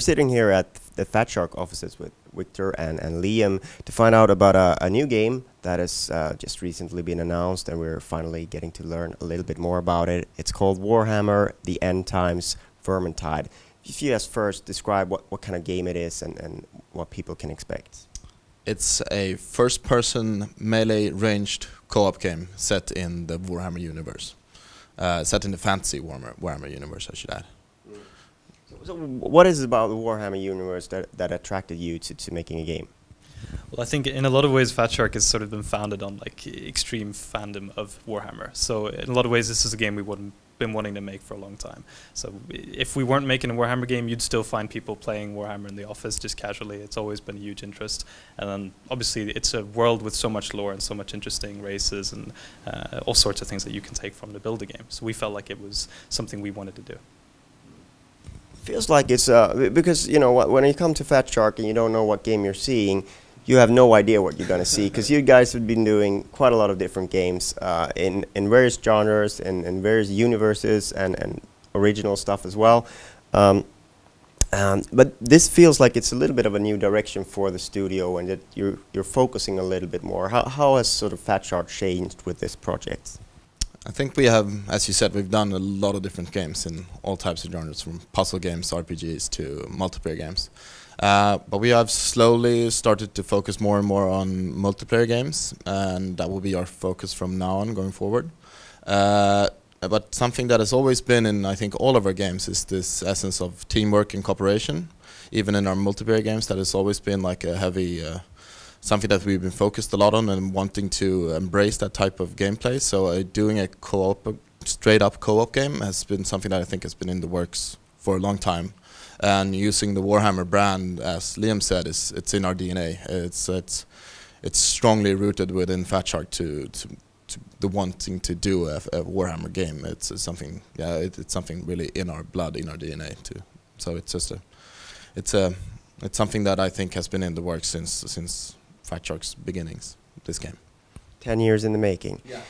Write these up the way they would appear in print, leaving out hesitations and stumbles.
sitting here at the Fatshark offices with Victor and Liam to find out about a new game that has just recently been announced, and we're finally getting to learn a little bit more about it. It's called Warhammer: The End Times Vermintide. If you guys first describe what kind of game it is and what people can expect. It's a first-person melee ranged co-op game set in the Warhammer universe. Set in the fantasy Warhammer universe, I should add. So what is it about the Warhammer universe that attracted you to making a game? Well, I think in a lot of ways Fatshark has sort of been founded on like extreme fandom of Warhammer. So in a lot of ways this is a game we would been wanting to make for a long time. So if we weren't making a Warhammer game, you'd still find people playing Warhammer in the office just casually. It's always been a huge interest. And then obviously it's a world with so much lore and so much interesting races and all sorts of things that you can take from to build a game. So we felt like it was something we wanted to do. Feels like it's because you know when you come to Fatshark and you don't know what game you're seeing, you have no idea what you're gonna see, because you guys have been doing quite a lot of different games in various genres and in various universes and original stuff as well. But this feels like it's a little bit of a new direction for the studio, and that you're focusing a little bit more. How has sort of Fatshark changed with this project? I think we have, as you said, we've done a lot of different games in all types of genres, from puzzle games, RPGs to multiplayer games. But we have slowly started to focus more and more on multiplayer games, and that will be our focus from now on going forward. But something that has always been in, I think, all of our games is this essence of teamwork and cooperation. Even in our multiplayer games, that has always been like a heavy something that we've been focused a lot on and wanting to embrace that type of gameplay. So doing a co-op, straight-up co-op game has been something that I think has been in the works for a long time. And using the Warhammer brand, as Liam said, it's in our DNA. It's strongly rooted within Fatshark to the wanting to do a Warhammer game. It's something, yeah, it's something really in our blood, in our DNA too. So it's just it's something that I think has been in the works since Fatshark's beginnings. This game. 10 years in the making. Yeah.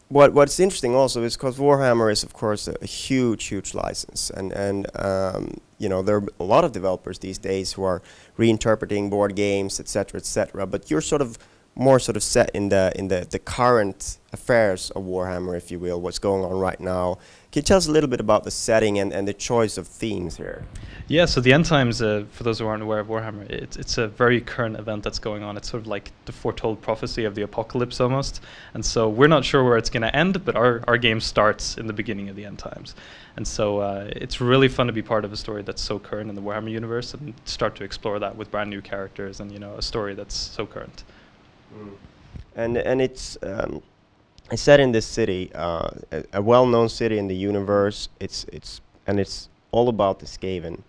What's interesting also is because Warhammer is of course a huge license, and you know there are a lot of developers these days who are reinterpreting board games, etc. But you're sort of more set in the current affairs of Warhammer, if you will, what's going on right now. Can you tell us a little bit about the setting and the choice of themes here? Yeah, so the End Times, for those who aren't aware of Warhammer, it's a very current event that's going on. It's sort of like the foretold prophecy of the apocalypse almost. And so we're not sure where it's going to end, but our game starts in the beginning of the End Times. And so it's really fun to be part of a story that's so current in the Warhammer universe and start to explore that with brand new characters and, you know, a story that's so current. And it's set in this city, a well-known city in the universe. It's all about the Skaven.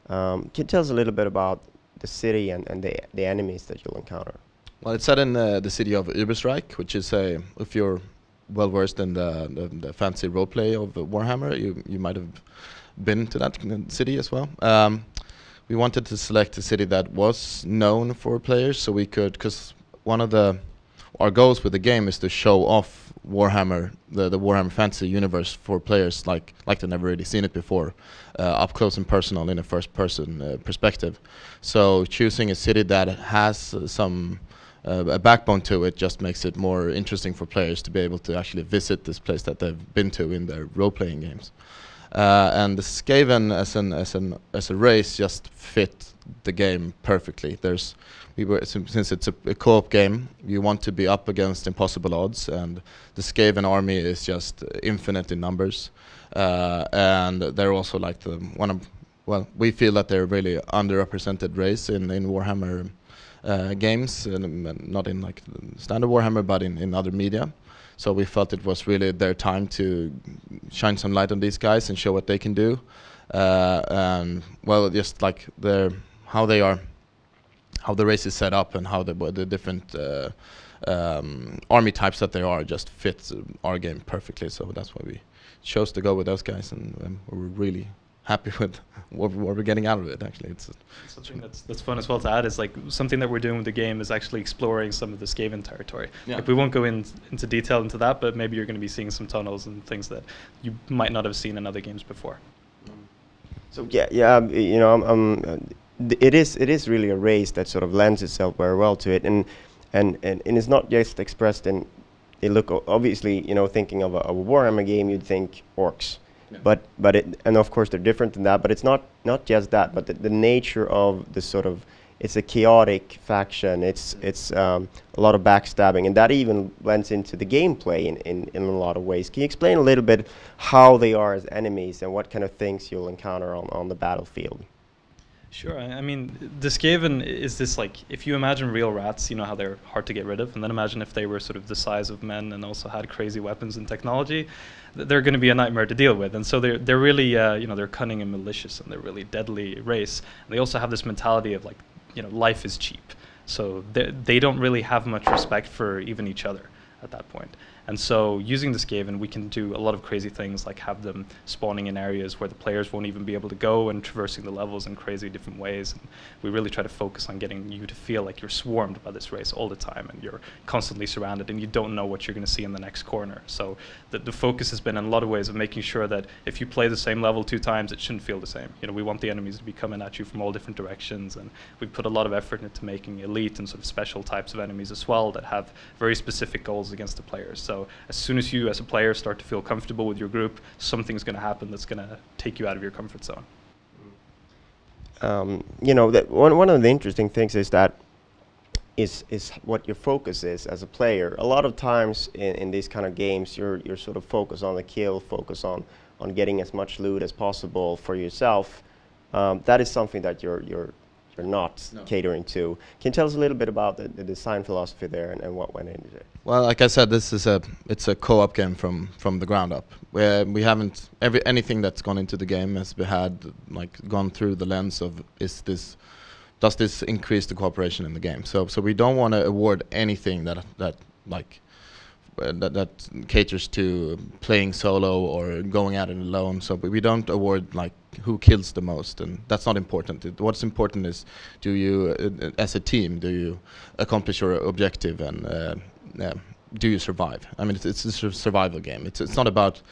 Can you tell us a little bit about the city and the enemies that you'll encounter? Well, it's set in the city of Übersreich, which is if you're well versed in the fancy roleplay of Warhammer, you might have been to that city as well. We wanted to select a city that was known for players, so we could, because one of our goals with the game is to show off Warhammer, the Warhammer fantasy universe for players like they've never really seen it before, up close and personal in a first-person perspective. So choosing a city that has a backbone to it just makes it more interesting for players to be able to actually visit this place that they've been to in their role-playing games. And the Skaven as a race just fit the game perfectly. Since it's a co-op game, you want to be up against impossible odds, and the Skaven army is just infinite in numbers, and they're also like we feel that they're a really underrepresented race in Warhammer games, and not in like standard Warhammer, but in other media. So we felt it was really their time to shine some light on these guys and show what they can do, and well, just like how the race is set up and how the different army types that they are just fits our game perfectly. So that's why we chose to go with those guys, and we're really happy with what we're getting out of it. Actually, it's something that's fun as well to add is like something that we're doing with the game is actually exploring some of the Skaven territory. Yeah. Like we won't go into detail into that, but maybe you're going to be seeing some tunnels and things that you might not have seen in other games before. So yeah, you know, it is really a race that sort of lends itself very well to it, and it's not just expressed in. They look obviously, you know, thinking of a Warhammer game, you'd think orcs, Yeah. but it, and of course they're different than that, but it's not just that, but the nature of the sort of, it's a chaotic faction. It's a lot of backstabbing, and that even blends into the gameplay in a lot of ways. Can you explain a little bit how they are as enemies and what kind of things you'll encounter on the battlefield? Sure. I mean, the Skaven is this, like, if you imagine real rats, you know how they're hard to get rid of, and then imagine if they were sort of the size of men and also had crazy weapons and technology, they're going to be a nightmare to deal with. And so they're really, you know, they're cunning and malicious, and they're really deadly race. And they also have this mentality of, like, you know, life is cheap. So they don't really have much respect for even each other at that point. And so using the Skaven, we can do a lot of crazy things, like have them spawning in areas where the players won't even be able to go and traversing the levels in crazy different ways. And we really try to focus on getting you to feel like you're swarmed by this race all the time, and you're constantly surrounded, and you don't know what you're going to see in the next corner. So the focus has been in a lot of ways of making sure that if you play the same level 2 times, it shouldn't feel the same. You know, we want the enemies to be coming at you from all different directions, and we've put a lot of effort into making elite and sort of special types of enemies as well that have very specific goals against the players. So as soon as you as a player start to feel comfortable with your group, something's going to happen that's going to take you out of your comfort zone. You know, that one of the interesting things is that is what your focus is as a player. A lot of times in these kind of games, you're sort of focused on the kill, focus on getting as much loot as possible for yourself. That is something that you're not catering to. Can you tell us a little bit about the design philosophy there and what went into it? Well, like I said, it's a co-op game from the ground up. Where we haven't anything that's gone into the game has gone through the lens of does this increase the cooperation in the game? So we don't want to award anything that caters to playing solo or going at it alone. So we don't award like who kills the most, and that's not important. What's important is, do you as a team, do you accomplish your objective, and do you survive? I mean, it's a survival game. It's not about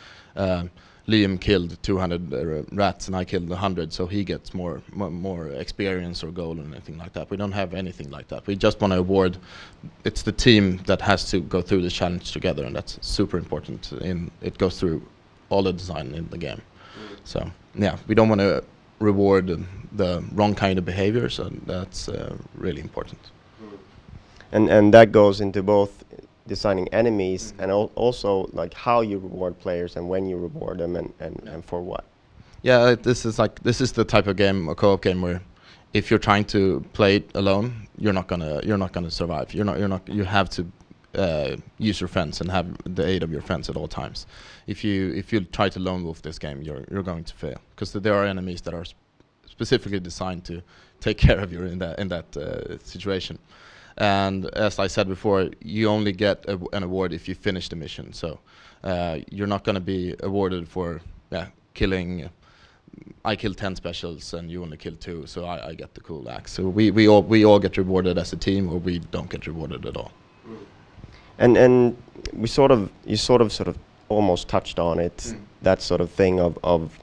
Liam killed 200 rats and I killed 100, so he gets more experience or gold or anything like that. We don't have anything like that. We just want to award. It's the team that has to go through the challenge together, and that's super important. It goes through all the design in the game. So yeah, we don't want to reward the wrong kind of behavior, so that's really important. And that goes into both designing enemies and also like how you reward players and when you reward them and for what. Yeah, this is the type of game, a co-op game, where if you're trying to play it alone, you're not gonna survive. You have to use your friends and have the aid of your friends at all times. If you try to lone wolf this game, you're going to fail, because there are enemies that are specifically designed to take care of you in that situation. And as I said before, you only get an award if you finish the mission. So you're not going to be awarded for killing. I killed 10 specials and you only killed 2, so I get the cool axe. So we all get rewarded as a team, or we don't get rewarded at all. And you sort of almost touched on it, that sort of thing of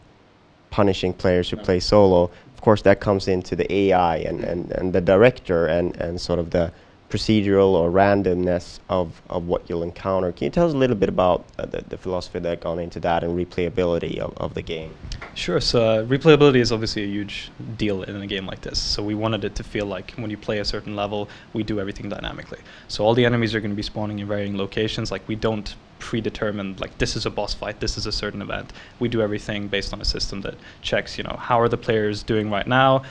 punishing players who play solo. Of course, that comes into the AI and the director and sort of the procedural or randomness of what you'll encounter. Can you tell us a little bit about the philosophy that gone into that and replayability of the game? Sure. So replayability is obviously a huge deal in a game like this. So we wanted it to feel like when you play a certain level, we do everything dynamically. So all the enemies are going to be spawning in varying locations. Like, we don't predetermined, like, this is a boss fight, this is a certain event. We do everything based on a system that checks, you know, how are the players doing right now,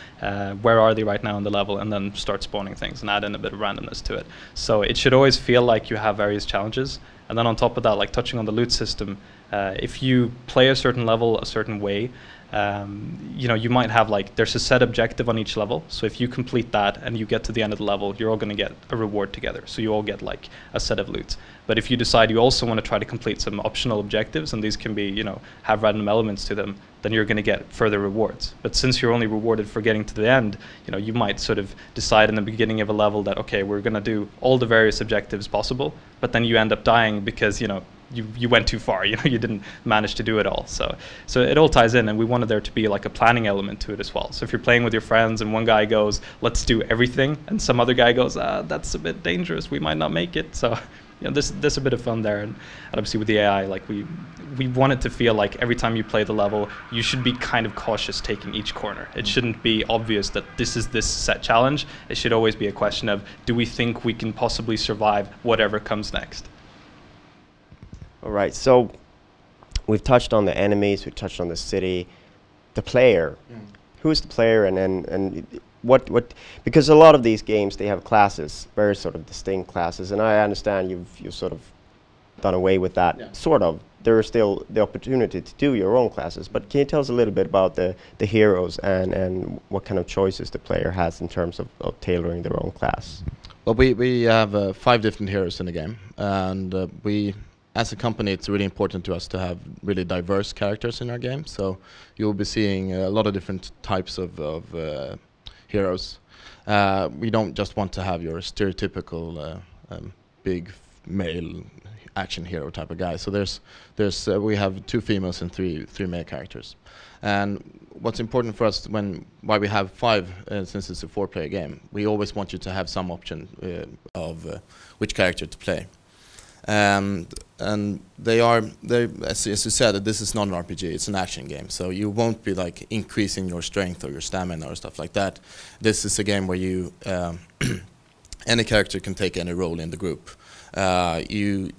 where are they right now on the level, and then start spawning things and add in a bit of randomness to it. So it should always feel like you have various challenges. And then on top of that, like touching on the loot system, if you play a certain level a certain way, you know, you might have, like, there's a set objective on each level. So if you complete that and you get to the end of the level, you're all going to get a reward together. So you all get like a set of loot. But if you decide you also want to try to complete some optional objectives, and these can be, you know, have random elements to them, then you're going to get further rewards. But since you're only rewarded for getting to the end, you know, you might sort of decide in the beginning of a level that, okay, we're going to do all the various objectives possible, but then you end up dying because, you know, you went too far. You know, you didn't manage to do it all. So it all ties in, and we wanted there to be like a planning element to it as well. So if you're playing with your friends and one guy goes, let's do everything, and some other guy goes, that's a bit dangerous, we might not make it. So you know, there's a bit of fun there, and obviously with the AI, like we want it to feel like every time you play the level, you should be kind of cautious taking each corner. It shouldn't be obvious that this is this set challenge. It should always be a question of, do we think we can possibly survive whatever comes next? All right, so we've touched on the enemies, we've touched on the city, the player. Who is the player, and what because a lot of these games, they have classes, very sort of distinct classes, and I understand you've sort of done away with that. Yeah. Sort of. There is still the opportunity to do your own classes, but can you tell us a little bit about the heroes and what kind of choices the player has in terms of tailoring their own class? Well, we have 5 different heroes in the game, and we, as a company, it's really important to us to have really diverse characters in our game. So you'll be seeing a lot of different types of heroes. We don't just want to have your stereotypical big male action hero type of guy. So we have 2 females and 3 male characters. And what's important for us why we have 5, since it's a 4-player game, we always want you to have some option of which character to play. And they as you said, this is not an RPG, it's an action game, so you won't be like increasing your strength or your stamina or stuff like that. This is a game where you any character can take any role in the group. You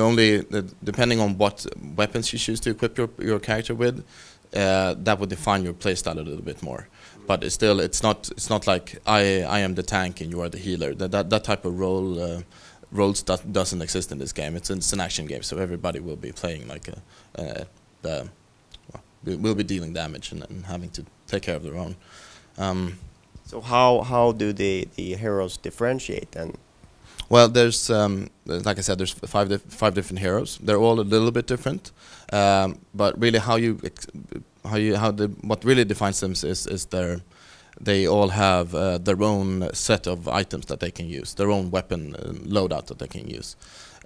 only depending on what weapons you choose to equip your character with, that would define your playstyle a little bit more. But it's not like I am the tank and you are the healer. That type of roles doesn't exist in this game. It's an action game, so everybody will be playing like will be dealing damage and having to take care of their own. So how do the heroes differentiate then? Well, there's like I said, there's 5 different heroes. They're all a little bit different, but really what really defines them is they all have their own set of items that they can use, their own weapon loadout that they can use,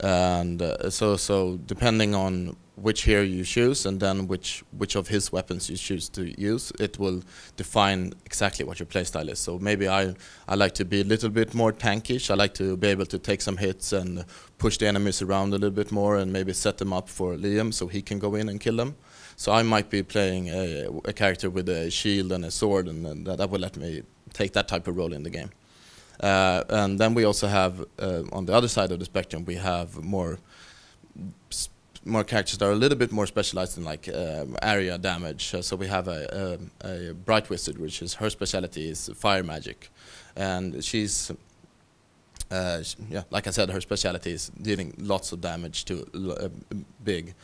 and so depending on which hero you choose and then which of his weapons you choose to use, it will define exactly what your playstyle is. So maybe I like to be a little bit more tankish. I like to be able to take some hits and push the enemies around a little bit more and maybe set them up for Liam so he can go in and kill them. So I might be playing a character with a shield and a sword, and that will let me take that type of role in the game. And then we also have, on the other side of the spectrum, we have more characters that are a little bit more specialized in like area damage. So we have a Bright Wizard, which is her specialty is fire magic, and she's like I said, her specialty is dealing lots of damage to a big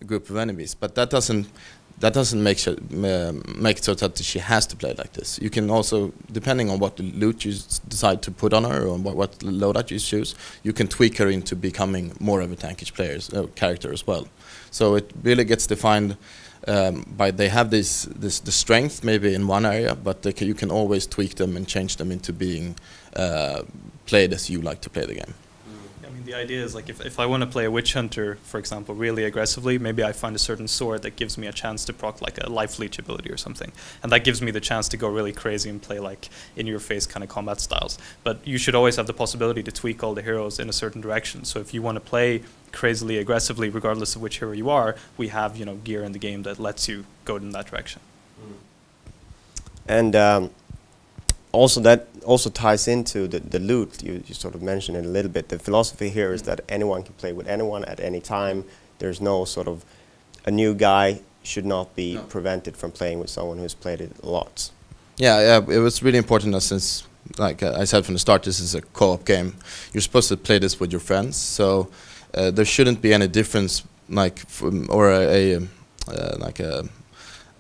group of enemies. But that doesn't make it so that she has to play like this. You can also, depending on what loot you decide to put on her or what loadout you choose, you can tweak her into becoming more of a tankish character as well. So it really gets defined by they have the strength maybe in one area, but you can always tweak them and change them into being played as you like to play the game. I mean, the idea is like if I want to play a witch hunter, for example, really aggressively, maybe I find a certain sword that gives me a chance to proc like a life leech ability or something, and that gives me the chance to go really crazy and play like in-your-face kind of combat styles. But you should always have the possibility to tweak all the heroes in a certain direction. So if you want to play crazily aggressively, regardless of which hero you are, we have gear in the game that lets you go in that direction. And also that also ties into the loot. You sort of mentioned it a little bit. The philosophy here is that anyone can play with anyone at any time. There's no sort of, a new guy should not be prevented from playing with someone who's played it lots. Yeah, it was really important that since, like I said from the start, this is a co-op game. You're supposed to play this with your friends, so there shouldn't be any difference,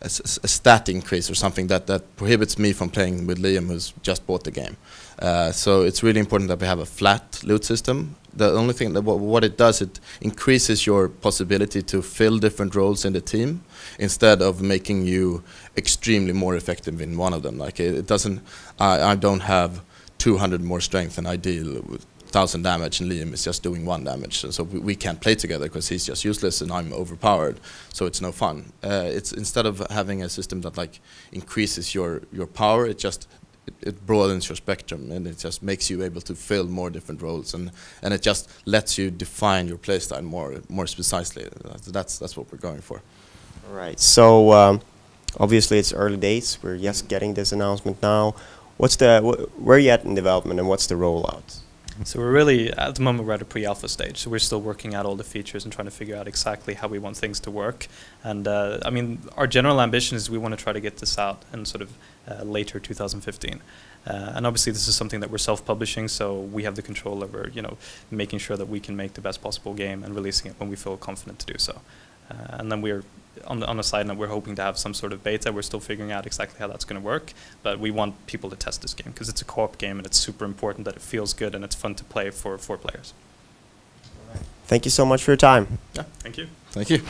a stat increase or something that prohibits me from playing with Liam, who's just bought the game. So it's really important that we have a flat loot system. The only thing that what it does, it increases your possibility to fill different roles in the team instead of making you extremely more effective in one of them. Like it doesn't. I don't have 200 more strength and I deal with 1,000 damage and Liam is just doing 1 damage. So we can't play together because he's just useless and I'm overpowered. So it's no fun. It's instead of having a system that like increases your power, it broadens your spectrum, and it just makes you able to fill more different roles, and it just lets you define your playstyle more precisely. That's what we're going for. All right. So obviously it's early days. We're just getting this announcement now. Where are you at in development, and what's the rollout? So we're really, at the moment, we're at a pre-alpha stage. So we're still working out all the features and trying to figure out exactly how we want things to work. And I mean, our general ambition is we want to try to get this out in sort of later 2015. And obviously this is something that we're self-publishing, so we have the control over, making sure that we can make the best possible game and releasing it when we feel confident to do so. And then we're, on a side note, we're hoping to have some sort of beta. We're still figuring out exactly how that's going to work, but we want people to test this game because it's a co-op game and it's super important that it feels good and it's fun to play for 4 players. Thank you so much for your time. Yeah, thank you. Thank you.